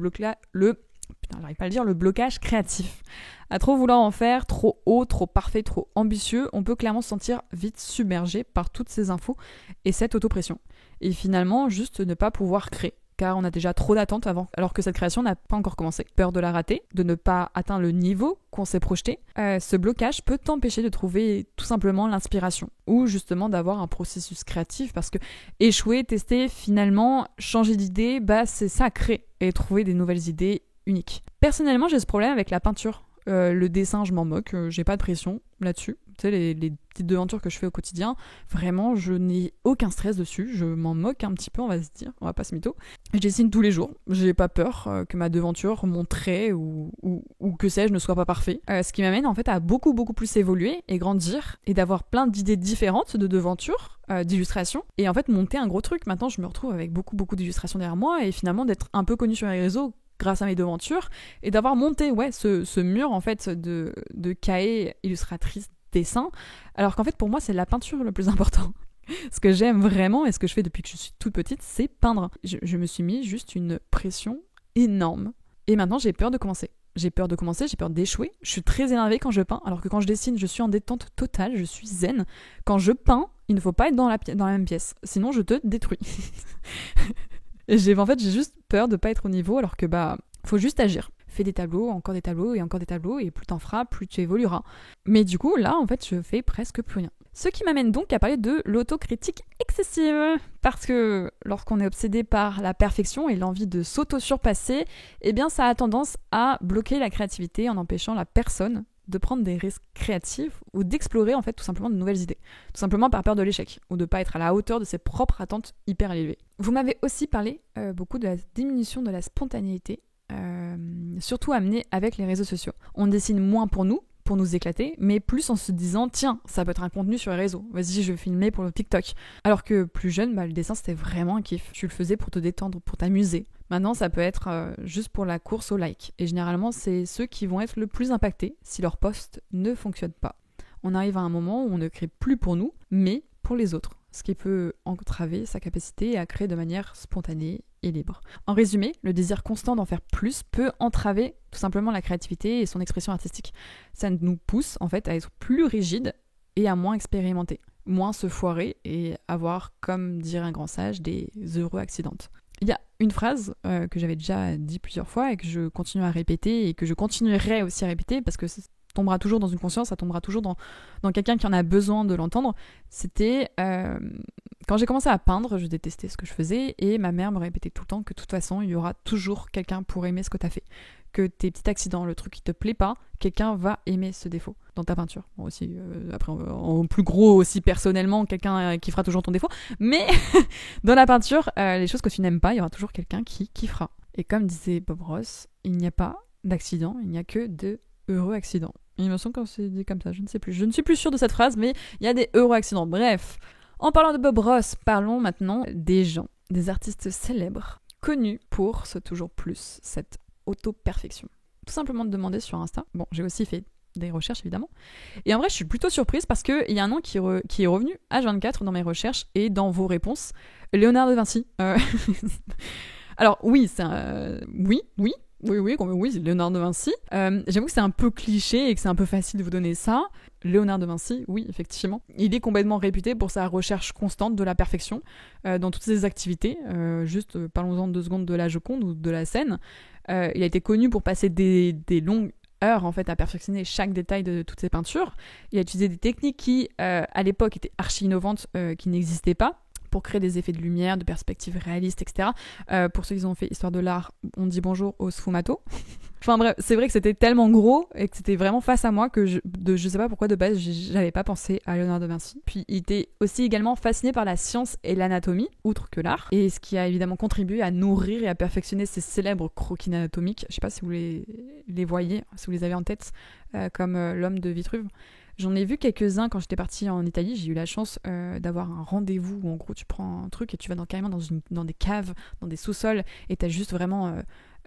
blocage créatif. À trop vouloir en faire, trop haut, trop parfait, trop ambitieux, on peut clairement se sentir vite submergé par toutes ces infos et cette autopression. Et finalement, juste ne pas pouvoir créer, car on a déjà trop d'attentes avant, alors que cette création n'a pas encore commencé. Peur de la rater, de ne pas atteindre le niveau qu'on s'est projeté, ce blocage peut t'empêcher de trouver tout simplement l'inspiration, ou justement d'avoir un processus créatif, parce que échouer, tester, finalement, changer d'idée, c'est ça, créer, et trouver des nouvelles idées uniques. Personnellement, j'ai ce problème avec la peinture. Le dessin, je m'en moque, j'ai pas de pression là-dessus. Tu sais, les petites devantures que je fais au quotidien, vraiment, je n'ai aucun stress dessus. Je m'en moque un petit peu, on va se dire, on va pas se mytho. Je dessine tous les jours. J'ai pas peur que ma devanture, mon trait ou que sais-je ne soit pas parfait. Ce qui m'amène en fait à beaucoup plus évoluer et grandir et d'avoir plein d'idées différentes de devantures, d'illustrations. Et en fait, monter un gros truc. Maintenant, je me retrouve avec beaucoup d'illustrations derrière moi et finalement d'être un peu connue sur les réseaux grâce à mes devantures, et d'avoir monté ce mur en fait de cahiers illustratrices dessin, alors qu'en fait pour moi c'est la peinture le plus important. Ce que j'aime vraiment et ce que je fais depuis que je suis toute petite, c'est peindre. Je me suis mis juste une pression énorme et maintenant j'ai peur de commencer. J'ai peur d'échouer, je suis très énervée quand je peins, alors que quand je dessine, je suis en détente totale, je suis zen. Quand je peins, il ne faut pas être dans la même pièce, sinon je te détruis. Et j'ai juste peur de pas être au niveau, alors que faut juste agir. Fais des tableaux, encore des tableaux, et plus t'en feras, plus tu évolueras. Mais du coup, là, en fait, je fais presque plus rien. Ce qui m'amène donc à parler de l'autocritique excessive. Parce que lorsqu'on est obsédé par la perfection et l'envie de s'auto-surpasser, eh bien ça a tendance à bloquer la créativité en empêchant la personne de prendre des risques créatifs ou d'explorer en fait tout simplement de nouvelles idées. Tout simplement par peur de l'échec ou de pas être à la hauteur de ses propres attentes hyper élevées. Vous m'avez aussi parlé beaucoup de la diminution de la spontanéité, surtout amenée avec les réseaux sociaux. On dessine moins pour nous éclater, mais plus en se disant tiens, ça peut être un contenu sur les réseaux, vas-y je vais filmer pour le TikTok. Alors que plus jeune, le dessin c'était vraiment un kiff. Tu le faisais pour te détendre, pour t'amuser. Maintenant ça peut être juste pour la course au like. Et généralement c'est ceux qui vont être le plus impactés si leur post ne fonctionne pas. On arrive à un moment où on ne crée plus pour nous, mais pour les autres. Ce qui peut entraver sa capacité à créer de manière spontanée et libre. En résumé, le désir constant d'en faire plus peut entraver tout simplement la créativité et son expression artistique. Ça nous pousse en fait à être plus rigide et à moins expérimenter, moins se foirer et avoir, comme dirait un grand sage, des heureux accidents. Il y a une phrase que j'avais déjà dit plusieurs fois et que je continue à répéter et que je continuerai aussi à répéter parce que ça tombera toujours dans une conscience, ça tombera toujours dans quelqu'un qui en a besoin de l'entendre. C'était quand j'ai commencé à peindre, je détestais ce que je faisais et ma mère me répétait tout le temps que de toute façon il y aura toujours quelqu'un pour aimer ce que t'as fait, que tes petits accidents, le truc qui te plaît pas, quelqu'un va aimer ce défaut dans ta peinture. Bon aussi après en plus gros aussi personnellement quelqu'un qui fera toujours ton défaut, mais dans la peinture les choses que tu n'aimes pas, il y aura toujours quelqu'un qui kiffera. Et comme disait Bob Ross, il n'y a pas d'accident, il n'y a que de heureux accidents. Il me semble que c'est dit comme ça, je ne sais plus. Je ne suis plus sûre de cette phrase, mais il y a des heureux accidents. Bref, en parlant de Bob Ross, parlons maintenant des gens, des artistes célèbres, connus pour ce toujours plus, cette auto-perfection. Tout simplement de demander sur Insta. Bon, j'ai aussi fait des recherches évidemment. Et en vrai, je suis plutôt surprise parce qu'il y a un nom qui est revenu H24 dans mes recherches et dans vos réponses. Léonard de Vinci. Alors oui, c'est oui, c'est Léonard de Vinci. J'avoue que c'est un peu cliché et que c'est un peu facile de vous donner ça. Léonard de Vinci, oui, effectivement. Il est complètement réputé pour sa recherche constante de la perfection dans toutes ses activités. Parlons-en 2 secondes de la Joconde ou de la Seine. Il a été connu pour passer des longues heures en fait à perfectionner chaque détail de toutes ses peintures. Il a utilisé des techniques qui, à l'époque, étaient archi innovantes, qui n'existaient pas, pour créer des effets de lumière, de perspectives réalistes, etc. Pour ceux qui ont fait Histoire de l'art, on dit bonjour au sfumato. Enfin bref, c'est vrai que c'était tellement gros et que c'était vraiment face à moi que je sais pas pourquoi de base j'avais pas pensé à Léonard de Vinci. Puis il était aussi également fasciné par la science et l'anatomie, outre que l'art, et ce qui a évidemment contribué à nourrir et à perfectionner ces célèbres croquis anatomiques. Je sais pas si vous les voyez, si vous les avez en tête, comme l'homme de Vitruve. J'en ai vu quelques-uns quand j'étais partie en Italie. J'ai eu la chance d'avoir un rendez-vous où en gros tu prends un truc et tu vas carrément dans des caves, dans des sous-sols, et t'as juste vraiment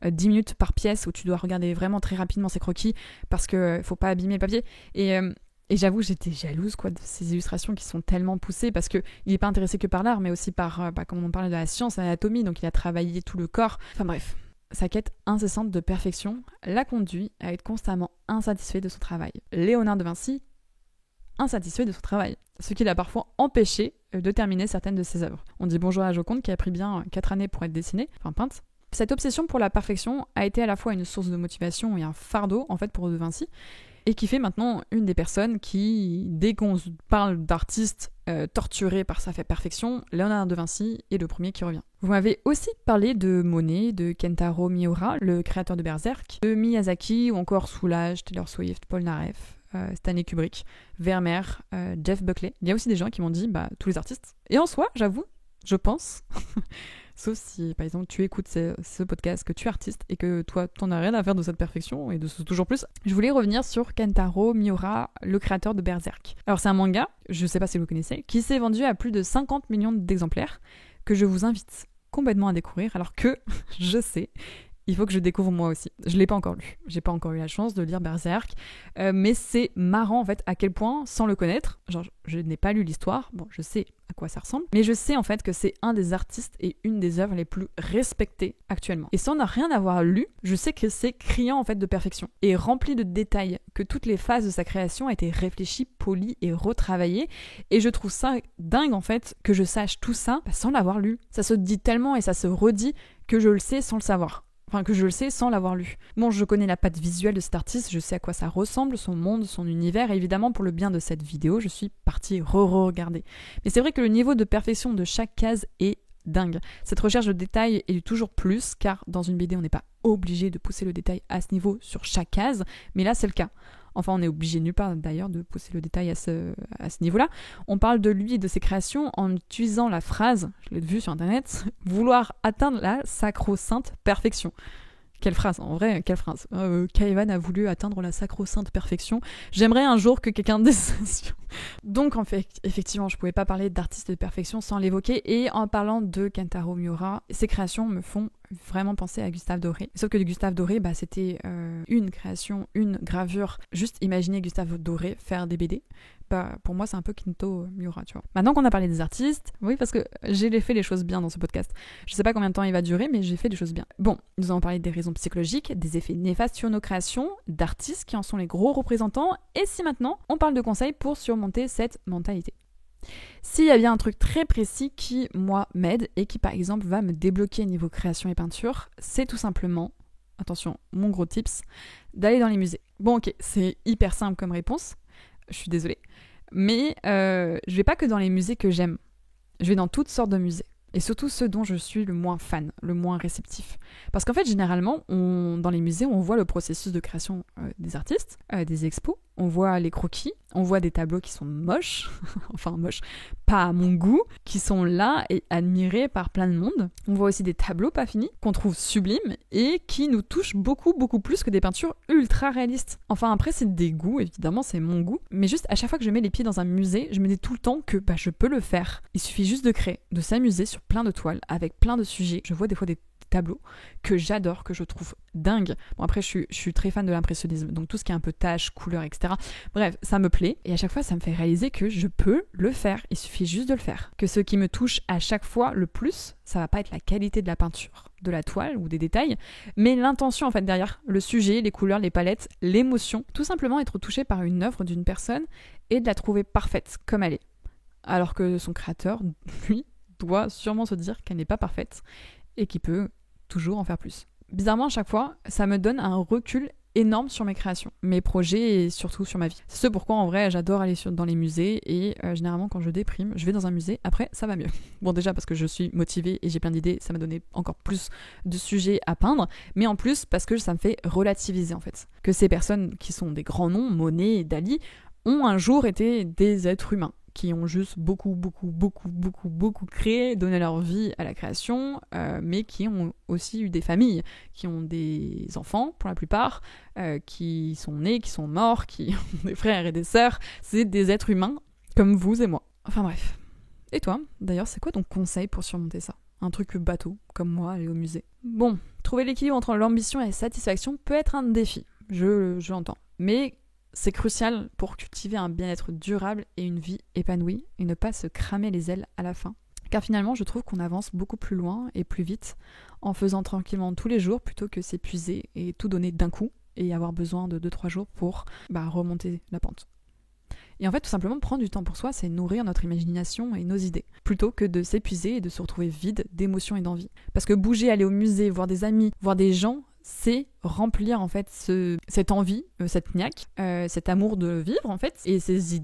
10 minutes par pièce où tu dois regarder vraiment très rapidement ces croquis parce que faut pas abîmer le papier. Et j'avoue, j'étais jalouse de ces illustrations qui sont tellement poussées parce qu'il n'est pas intéressé que par l'art, mais aussi par, comme on parlait de la science, l'anatomie, donc il a travaillé tout le corps. Enfin bref. Sa quête incessante de perfection l'a conduit à être constamment insatisfait de son travail. Léonard de Vinci, insatisfait de son travail, ce qui l'a parfois empêché de terminer certaines de ses œuvres. On dit bonjour à la Joconde qui a pris bien 4 années pour être dessinée, enfin peinte. Cette obsession pour la perfection a été à la fois une source de motivation et un fardeau en fait pour De Vinci, et qui fait maintenant une des personnes qui, dès qu'on parle d'artiste torturé par sa perfection, Léonard de Vinci est le premier qui revient. Vous m'avez aussi parlé de Monet, de Kentaro Miura, le créateur de Berserk, de Miyazaki ou encore Soulage, Taylor Swift, Paul Naref, Stanley Kubrick, Vermeer, Jeff Buckley. Il y a aussi des gens qui m'ont dit tous les artistes. Et en soi, j'avoue, je pense, sauf si par exemple tu écoutes ce podcast, que tu es artiste et que toi t'en as rien à faire de cette perfection et de ce toujours plus, je voulais revenir sur Kentaro Miura, le créateur de Berserk. Alors c'est un manga, je sais pas si vous connaissez, qui s'est vendu à plus de 50 millions d'exemplaires, que je vous invite complètement à découvrir, alors que je sais, il faut que je découvre moi aussi. Je l'ai pas encore lu. J'ai pas encore eu la chance de lire Berserk. Mais c'est marrant en fait à quel point, sans le connaître, genre je n'ai pas lu l'histoire, bon je sais à quoi ça ressemble, mais je sais en fait que c'est un des artistes et une des œuvres les plus respectées actuellement. Et sans rien avoir lu, je sais que c'est criant en fait de perfection et rempli de détails, que toutes les phases de sa création ont été réfléchies, polies et retravaillées. Et je trouve ça dingue en fait que je sache tout ça sans l'avoir lu. Ça se dit tellement et ça se redit que je le sais sans le savoir. Enfin, que je le sais sans l'avoir lu. Bon, je connais la patte visuelle de cet artiste, je sais à quoi ça ressemble, son monde, son univers, et évidemment, pour le bien de cette vidéo, je suis partie re-regarder. Mais c'est vrai que le niveau de perfection de chaque case est dingue. Cette recherche de détail est toujours plus, car dans une BD, on n'est pas obligé de pousser le détail à ce niveau sur chaque case, mais là, c'est le cas. Enfin, on est obligé nulle part d'ailleurs de pousser le détail à ce niveau-là. On parle de lui et de ses créations en utilisant la phrase, je l'ai vue sur internet, vouloir atteindre la sacro-sainte perfection. Quelle phrase, en vrai, quelle phrase. Kaivan a voulu atteindre la sacro-sainte perfection. J'aimerais un jour que quelqu'un dise ça. Donc, en fait, effectivement, je pouvais pas parler d'artiste de perfection sans l'évoquer. Et en parlant de Kentaro Miura, ses créations me font vraiment penser à Gustave Doré. Sauf que Gustave Doré, c'était une création, une gravure. Juste imaginer Gustave Doré faire des BD. Pour moi, c'est un peu Kento Miura, tu vois. Maintenant qu'on a parlé des artistes, oui, parce que j'ai fait les choses bien dans ce podcast. Je sais pas combien de temps il va durer, mais j'ai fait des choses bien. Bon, nous avons parlé des raisons psychologiques, des effets néfastes sur nos créations, d'artistes qui en sont les gros représentants, et si maintenant, on parle de conseils pour surmonter cette mentalité. S'il y a bien un truc très précis qui, moi, m'aide, et qui, par exemple, va me débloquer niveau création et peinture, c'est tout simplement, attention, mon gros tips, d'aller dans les musées. Bon, ok, c'est hyper simple comme réponse, je suis désolée. Mais je vais pas que dans les musées que j'aime. Je vais dans toutes sortes de musées. Et surtout ceux dont je suis le moins fan, le moins réceptif. Parce qu'en fait, généralement, dans les musées, on voit le processus de création des artistes, des expos. on voit les croquis, on voit des tableaux qui sont moches, enfin moches, pas à mon goût, qui sont là et admirés par plein de monde. On voit aussi des tableaux pas finis, qu'on trouve sublimes et qui nous touchent beaucoup, beaucoup plus que des peintures ultra réalistes. Enfin après c'est des goûts, évidemment c'est mon goût, mais juste à chaque fois que je mets les pieds dans un musée, je me dis tout le temps que je peux le faire. Il suffit juste de créer, de s'amuser sur plein de toiles, avec plein de sujets. Je vois des fois des tableaux que j'adore, que je trouve dingue. Bon après je suis très fan de l'impressionnisme, donc tout ce qui est un peu taches, couleurs, etc. Bref, ça me plaît et à chaque fois ça me fait réaliser que je peux le faire, il suffit juste de le faire. Que ce qui me touche à chaque fois le plus, ça va pas être la qualité de la peinture, de la toile ou des détails, mais l'intention en fait derrière, le sujet, les couleurs, les palettes, l'émotion, tout simplement être touché par une œuvre d'une personne et de la trouver parfaite comme elle est. Alors que son créateur, lui, doit sûrement se dire qu'elle n'est pas parfaite et qu'il peut toujours en faire plus. Bizarrement, à chaque fois, ça me donne un recul énorme sur mes créations, mes projets et surtout sur ma vie. C'est ce pourquoi en vrai j'adore aller dans les musées et généralement quand je déprime, je vais dans un musée, après ça va mieux. Bon déjà parce que je suis motivée et j'ai plein d'idées, ça m'a donné encore plus de sujets à peindre, mais en plus parce que ça me fait relativiser en fait. Que ces personnes qui sont des grands noms, Monet et Dali, ont un jour été des êtres humains qui ont juste beaucoup créé, donné leur vie à la création, mais qui ont aussi eu des familles, qui ont des enfants pour la plupart, qui sont nés, qui sont morts, qui ont des frères et des sœurs. C'est des êtres humains comme vous et moi. Enfin bref. Et toi, d'ailleurs, c'est quoi ton conseil pour surmonter ça ? Un truc bateau, comme moi, aller au musée. Bon, trouver l'équilibre entre l'ambition et la satisfaction peut être un défi, je l'entends. Mais c'est crucial pour cultiver un bien-être durable et une vie épanouie et ne pas se cramer les ailes à la fin. Car finalement, je trouve qu'on avance beaucoup plus loin et plus vite en faisant tranquillement tous les jours plutôt que s'épuiser et tout donner d'un coup et avoir besoin de 2-3 jours pour remonter la pente. Et en fait, tout simplement, prendre du temps pour soi, c'est nourrir notre imagination et nos idées, plutôt que de s'épuiser et de se retrouver vide d'émotions et d'envie. Parce que bouger, aller au musée, voir des amis, voir des gens, c'est remplir en fait cette envie, cette niaque, cet amour de vivre en fait, et ces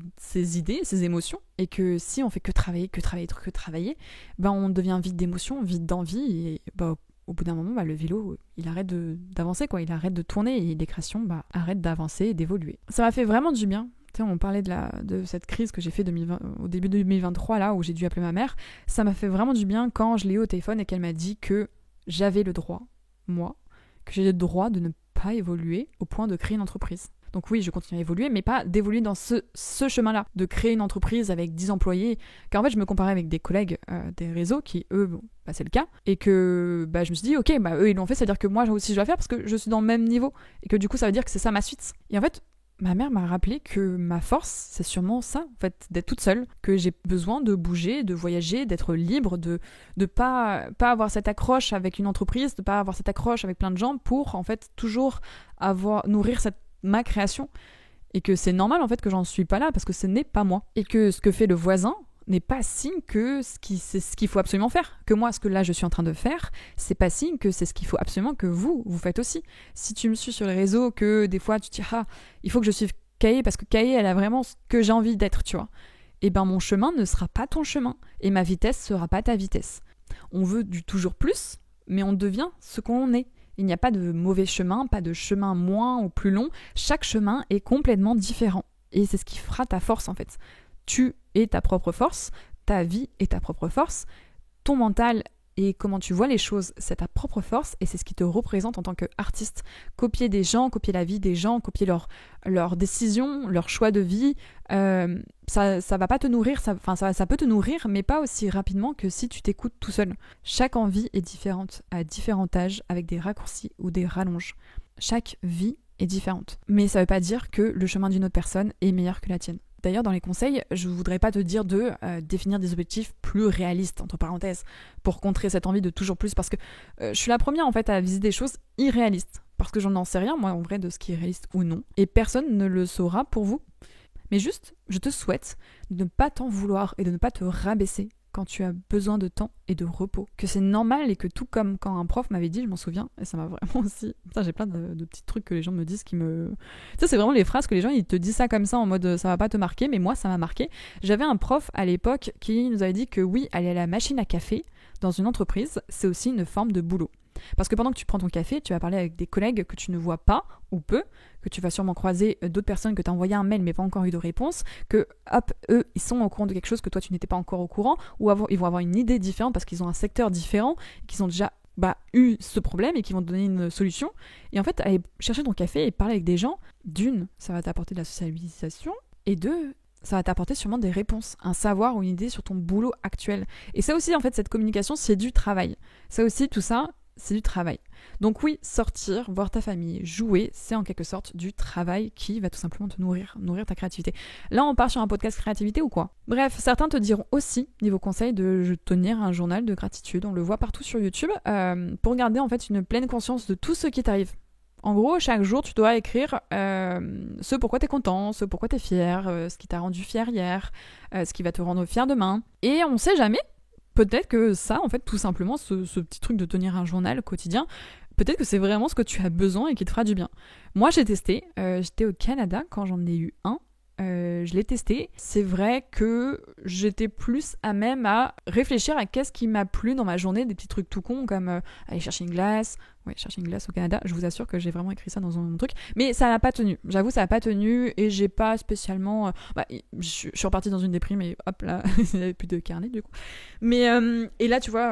idées, ces émotions, et que si on fait que travailler, on devient vide d'émotions, vide d'envie, et au bout d'un moment, le vélo, il arrête d'avancer, quoi, il arrête de tourner, et les créations arrêtent d'avancer et d'évoluer. Ça m'a fait vraiment du bien. On parlait de cette crise que j'ai fait au début de 2023, là, où j'ai dû appeler ma mère. Ça m'a fait vraiment du bien quand je l'ai eu au téléphone et qu'elle m'a dit que j'avais le droit, moi, que j'ai le droit de ne pas évoluer au point de créer une entreprise. Donc oui, je continue à évoluer, mais pas d'évoluer dans ce chemin-là, de créer une entreprise avec 10 employés. Car en fait, je me comparais avec des collègues des réseaux qui, eux, c'est le cas. Et que je me suis dit, ok, eux, ils l'ont fait, c'est-à-dire que moi aussi, je dois faire parce que je suis dans le même niveau. Et que du coup, ça veut dire que c'est ça ma suite. Et en fait, ma mère m'a rappelé que ma force, c'est sûrement ça, en fait, d'être toute seule, que j'ai besoin de bouger, de voyager, d'être libre, de pas avoir cette accroche avec une entreprise, de pas avoir cette accroche avec plein de gens pour, en fait, toujours nourrir ma création. Et que c'est normal, en fait, que j'en suis pas là, parce que ce n'est pas moi. Et que ce que fait le voisin n'est pas signe que c'est ce qu'il faut absolument faire. Que moi, ce que là je suis en train de faire, c'est pas signe que c'est ce qu'il faut absolument que vous faites aussi. Si tu me suis sur les réseaux, que des fois tu te dis il faut que je suive Kaé parce que Kaé elle a vraiment ce que j'ai envie d'être, tu vois. Et mon chemin ne sera pas ton chemin et ma vitesse sera pas ta vitesse. On veut du toujours plus, mais on devient ce qu'on est. Il n'y a pas de mauvais chemin, pas de chemin moins ou plus long. Chaque chemin est complètement différent et c'est ce qui fera ta force en fait. Tu es ta propre force, ta vie est ta propre force, ton mental et comment tu vois les choses, c'est ta propre force et c'est ce qui te représente en tant qu'artiste. Copier des gens, copier la vie des gens, copier leurs décisions, leurs choix de vie, ça va pas te nourrir, ça peut te nourrir, mais pas aussi rapidement que si tu t'écoutes tout seul. Chaque envie est différente, à différents âges, avec des raccourcis ou des rallonges. Chaque vie est différente. Mais ça veut pas dire que le chemin d'une autre personne est meilleur que la tienne. D'ailleurs, dans les conseils, je ne voudrais pas te dire de définir des objectifs plus réalistes, entre parenthèses, pour contrer cette envie de toujours plus, parce que je suis la première en fait à viser des choses irréalistes, parce que j'en sais rien, moi, en vrai, de ce qui est réaliste ou non, et personne ne le saura pour vous. Mais juste, je te souhaite de ne pas t'en vouloir et de ne pas te rabaisser quand tu as besoin de temps et de repos. Que c'est normal et que tout comme quand un prof m'avait dit, je m'en souviens, et ça m'a vraiment aussi... Putain, j'ai plein de petits trucs que les gens me disent qui me... Tu sais, c'est vraiment les phrases que les gens, ils te disent ça comme ça en mode ça va pas te marquer, mais moi, ça m'a marqué. J'avais un prof à l'époque qui nous avait dit que oui, aller à la machine à café dans une entreprise, c'est aussi une forme de boulot. Parce que pendant que tu prends ton café, tu vas parler avec des collègues que tu ne vois pas ou peu, que tu vas sûrement croiser d'autres personnes que tu as envoyé un mail mais pas encore eu de réponse, que hop, eux, ils sont au courant de quelque chose que toi tu n'étais pas encore au courant, ou ils vont avoir une idée différente parce qu'ils ont un secteur différent, qu'ils ont déjà eu ce problème et qui vont te donner une solution. Et en fait, aller chercher ton café et parler avec des gens, d'une, ça va t'apporter de la socialisation, et deux, ça va t'apporter sûrement des réponses, un savoir ou une idée sur ton boulot actuel. Et ça aussi, en fait, cette communication, c'est du travail. Ça aussi, tout ça, c'est du travail. Donc oui, sortir, voir ta famille, jouer, c'est en quelque sorte du travail qui va tout simplement te nourrir ta créativité. Là, on part sur un podcast créativité ou quoi? Bref, certains te diront aussi, niveau conseil, de tenir un journal de gratitude. On le voit partout sur YouTube, pour garder en fait une pleine conscience de tout ce qui t'arrive. En gros, chaque jour, tu dois écrire ce pourquoi t'es content, ce pourquoi t'es fier, ce qui t'a rendu fier hier, ce qui va te rendre fier demain. Et on sait jamais. Peut-être que ça, en fait, tout simplement, ce petit truc de tenir un journal quotidien, peut-être que c'est vraiment ce que tu as besoin et qui te fera du bien. Moi, j'ai testé. J'étais au Canada quand j'en ai eu un. Je l'ai testé. C'est vrai que j'étais plus à même à réfléchir à qu'est-ce qui m'a plu dans ma journée, des petits trucs tout cons comme aller chercher une glace. Ouais, chercher une glace au Canada. Je vous assure que j'ai vraiment écrit ça dans un truc. Mais ça n'a pas tenu. J'avoue, ça n'a pas tenu et j'ai pas spécialement... je suis repartie dans une déprime et hop là, il n'y avait plus de carnet du coup. Mais et là, tu vois,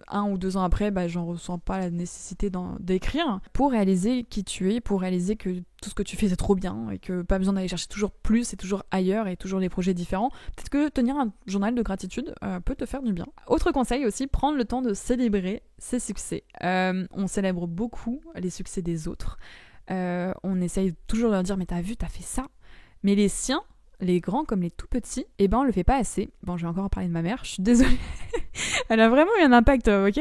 1 ou 2 ans après, j'en ressens pas la nécessité d'écrire pour réaliser qui tu es, pour réaliser que tout ce que tu fais c'est trop bien et que pas besoin d'aller chercher toujours plus et toujours ailleurs et toujours des projets différents. Peut-être que tenir un journal de gratitude peut te faire du bien. Autre conseil aussi, prendre le temps de célébrer ses succès. On célèbre beaucoup les succès des autres. On essaye toujours de leur dire mais t'as vu, t'as fait ça. Mais les siens, les grands comme les tout petits, on le fait pas assez. Bon, je vais encore parler de ma mère, je suis désolée. Elle a vraiment eu un impact, ok?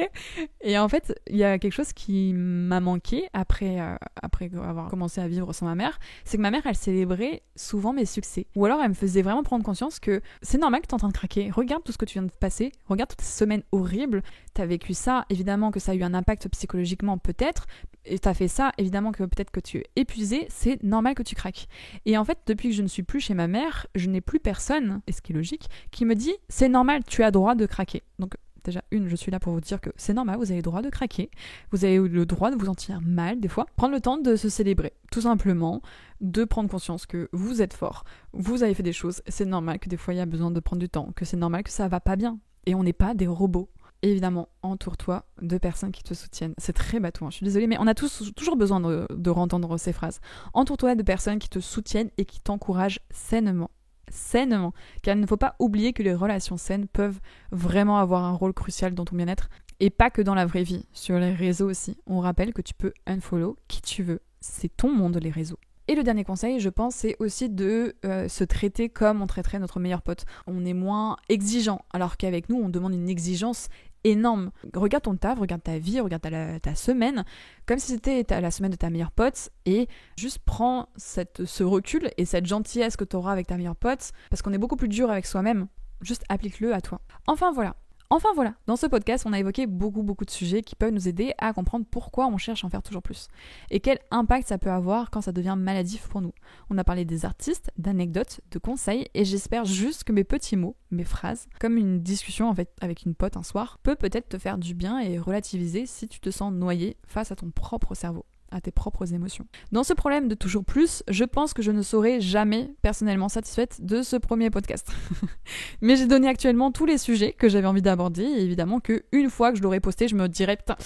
Et en fait, il y a quelque chose qui m'a manqué après avoir commencé à vivre sans ma mère, c'est que ma mère, elle célébrait souvent mes succès. Ou alors, elle me faisait vraiment prendre conscience que c'est normal que t'es en train de craquer. Regarde tout ce que tu viens de passer, regarde toutes ces semaines horribles. T'as vécu ça, évidemment que ça a eu un impact psychologiquement peut-être, et t'as fait ça, évidemment que peut-être que tu es épuisé, c'est normal que tu craques. Et en fait, depuis que je ne suis plus chez ma mère, je n'ai plus personne, et ce qui est logique, qui me dit c'est normal, tu as droit de craquer. Donc déjà, je suis là pour vous dire que c'est normal, vous avez le droit de craquer, vous avez le droit de vous sentir mal des fois. Prendre le temps de se célébrer, tout simplement, de prendre conscience que vous êtes fort, vous avez fait des choses, c'est normal que des fois il y a besoin de prendre du temps, que c'est normal que ça va pas bien. Et on n'est pas des robots. Évidemment, entoure-toi de personnes qui te soutiennent. C'est très bateau, je suis désolée, mais on a toujours besoin de entendre ces phrases. Entoure-toi de personnes qui te soutiennent et qui t'encouragent sainement. Sainement. Car il ne faut pas oublier que les relations saines peuvent vraiment avoir un rôle crucial dans ton bien-être. Et pas que dans la vraie vie, sur les réseaux aussi. On rappelle que tu peux unfollow qui tu veux. C'est ton monde, les réseaux. Et le dernier conseil, je pense, c'est aussi de se traiter comme on traiterait notre meilleur pote. On est moins exigeant, alors qu'avec nous, on demande une exigence énorme. Regarde ton taf, regarde ta vie, regarde ta semaine, comme si c'était la semaine de ta meilleure pote, et juste prends ce recul et cette gentillesse que tu auras avec ta meilleure pote, parce qu'on est beaucoup plus dur avec soi-même. Juste applique-le à toi. Enfin voilà, dans ce podcast, on a évoqué beaucoup de sujets qui peuvent nous aider à comprendre pourquoi on cherche à en faire toujours plus et quel impact ça peut avoir quand ça devient maladif pour nous. On a parlé des artistes, d'anecdotes, de conseils et j'espère juste que mes petits mots, mes phrases, comme une discussion en fait avec une pote un soir, peut-être te faire du bien et relativiser si tu te sens noyé face à ton propre cerveau, à tes propres émotions. Dans ce problème de toujours plus, je pense que je ne serai jamais personnellement satisfaite de ce premier podcast. Mais j'ai donné actuellement tous les sujets que j'avais envie d'aborder et évidemment qu'une fois que je l'aurai posté, je me dirai putain,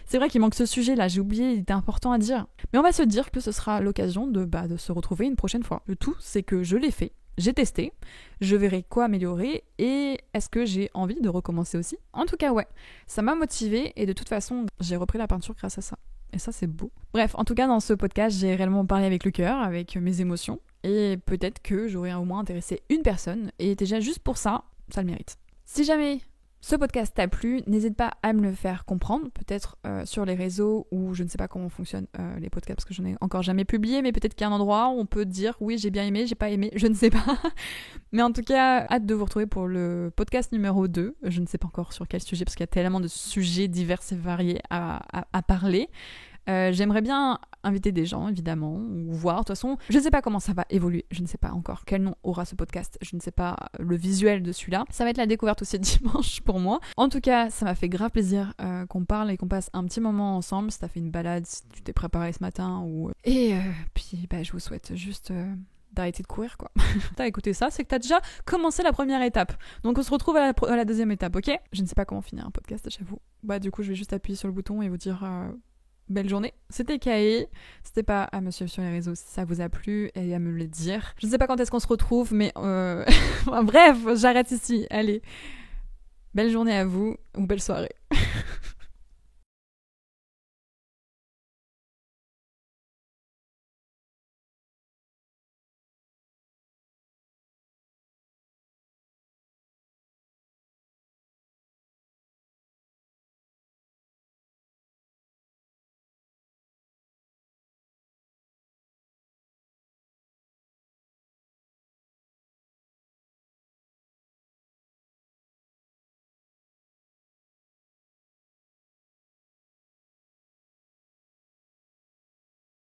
c'est vrai qu'il manque ce sujet-là, j'ai oublié, il était important à dire. Mais on va se dire que ce sera l'occasion de se retrouver une prochaine fois. Le tout, c'est que je l'ai fait. J'ai testé, je verrai quoi améliorer et est-ce que j'ai envie de recommencer aussi. En tout cas, ouais, ça m'a motivée et de toute façon, j'ai repris la peinture grâce à ça. Et ça, c'est beau. Bref, en tout cas, dans ce podcast, j'ai réellement parlé avec le cœur, avec mes émotions. Et peut-être que j'aurais au moins intéressé une personne. Et déjà, juste pour ça, ça le mérite. Si jamais ce podcast t'a plu, n'hésite pas à me le faire comprendre. Peut-être sur les réseaux ou je ne sais pas comment fonctionnent les podcasts parce que j'en ai encore jamais publié. Mais peut-être qu'il y a un endroit où on peut dire oui, j'ai bien aimé, j'ai pas aimé, je ne sais pas. Mais en tout cas, hâte de vous retrouver pour le podcast numéro 2. Je ne sais pas encore sur quel sujet parce qu'il y a tellement de sujets divers et variés à parler. J'aimerais bien inviter des gens, évidemment, ou voir. De toute façon, je ne sais pas comment ça va évoluer. Je ne sais pas encore quel nom aura ce podcast. Je ne sais pas le visuel de celui-là. Ça va être la découverte aussi dimanche pour moi. En tout cas, ça m'a fait grave plaisir qu'on parle et qu'on passe un petit moment ensemble. Si t'as fait une balade, si tu t'es préparé ce matin. Et puis, je vous souhaite juste... d'arrêter de courir, quoi. T'as écouté ça, c'est que t'as déjà commencé la première étape. Donc on se retrouve à la deuxième étape, ok? Je ne sais pas comment finir un podcast, j'avoue. Du coup, je vais juste appuyer sur le bouton et vous dire belle journée. C'était Kae. N'hésitez pas à me suivre sur les réseaux si ça vous a plu et à me le dire. Je ne sais pas quand est-ce qu'on se retrouve, mais bref, j'arrête ici. Allez, belle journée à vous ou belle soirée.